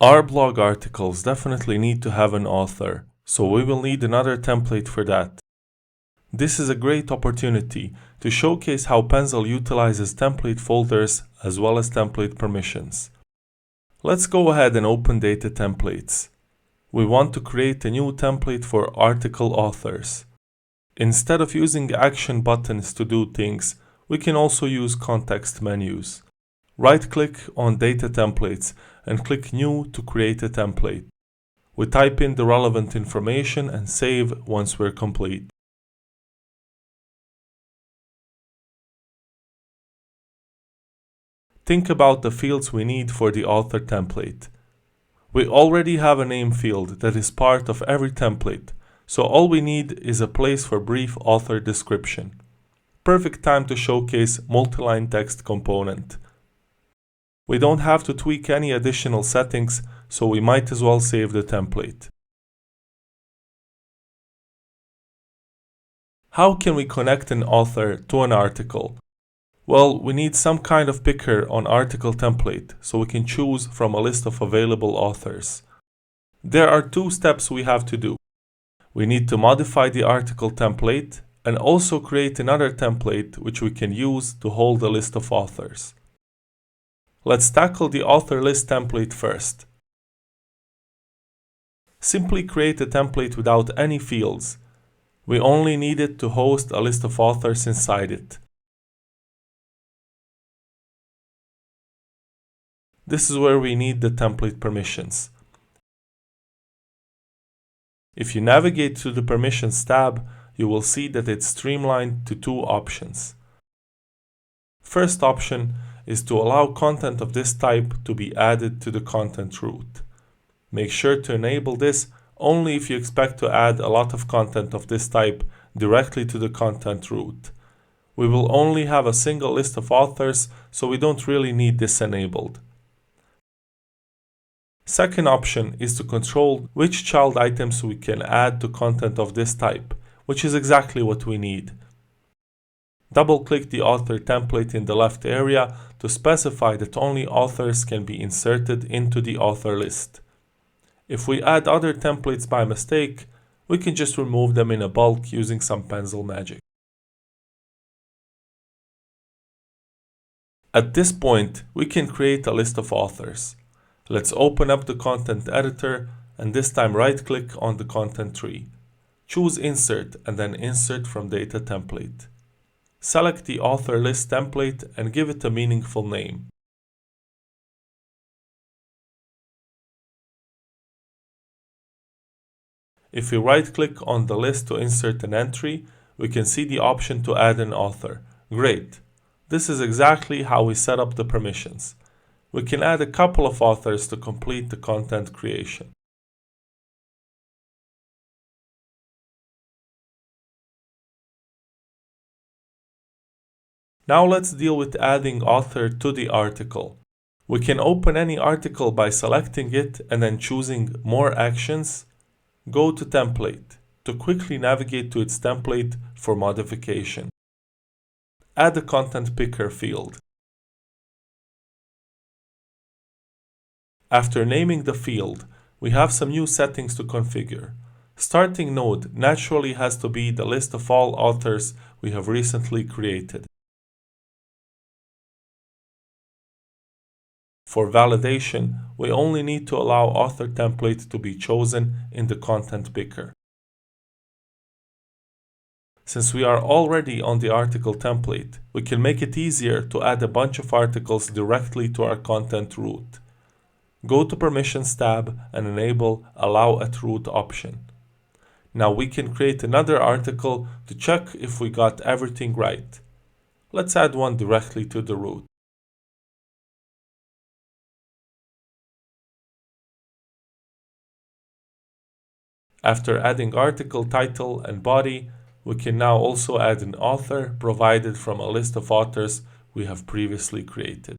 Our blog articles definitely need to have an author, so we will need another template for that. This is a great opportunity to showcase how Penzle utilizes template folders as well as template permissions. Let's go ahead and open Data Templates. We want to create a new template for article authors. Instead of using action buttons to do things, we can also use context menus. Right-click on Data Templates and click New to create a template. We type in the relevant information and save once we're complete. Think about the fields we need for the author template. We already have a name field that is part of every template, so all we need is a place for brief author description. Perfect time to showcase multi-line text component. We don't have to tweak any additional settings, so we might as well save the template. How can we connect an author to an article? Well, we need some kind of picker on article template, so we can choose from a list of available authors. There are two steps we have to do. We need to modify the article template and also create another template which we can use to hold a list of authors. Let's tackle the author list template first. Simply create a template without any fields. We only need it to host a list of authors inside it. This is where we need the template permissions. If you navigate to the Permissions tab, you will see that it's streamlined to two options. First option is to allow content of this type to be added to the content root. Make sure to enable this only if you expect to add a lot of content of this type directly to the content root. We will only have a single list of authors, so we don't really need this enabled. Second option is to control which child items we can add to content of this type, which is exactly what we need. Double-click the author template in the left area to specify that only authors can be inserted into the author list. If we add other templates by mistake, we can just remove them in a bulk using some Penzle magic. At this point, we can create a list of authors. Let's open up the content editor and this time right-click on the content tree. Choose Insert and then Insert from Data Template. Select the author list template and give it a meaningful name. If we right-click on the list to insert an entry, we can see the option to add an author. Great! This is exactly how we set up the permissions. We can add a couple of authors to complete the content creation. Now let's deal with adding author to the article. We can open any article by selecting it and then choosing More Actions. Go to Template to quickly navigate to its template for modification. Add a content picker field. After naming the field, we have some new settings to configure. Starting node naturally has to be the list of all authors we have recently created. For validation, we only need to allow author template to be chosen in the content picker. Since we are already on the article template, we can make it easier to add a bunch of articles directly to our content root. Go to Permissions tab and enable Allow at Root option. Now we can create another article to check if we got everything right. Let's add one directly to the root. After adding article title and body, we can now also add an author provided from a list of authors we have previously created.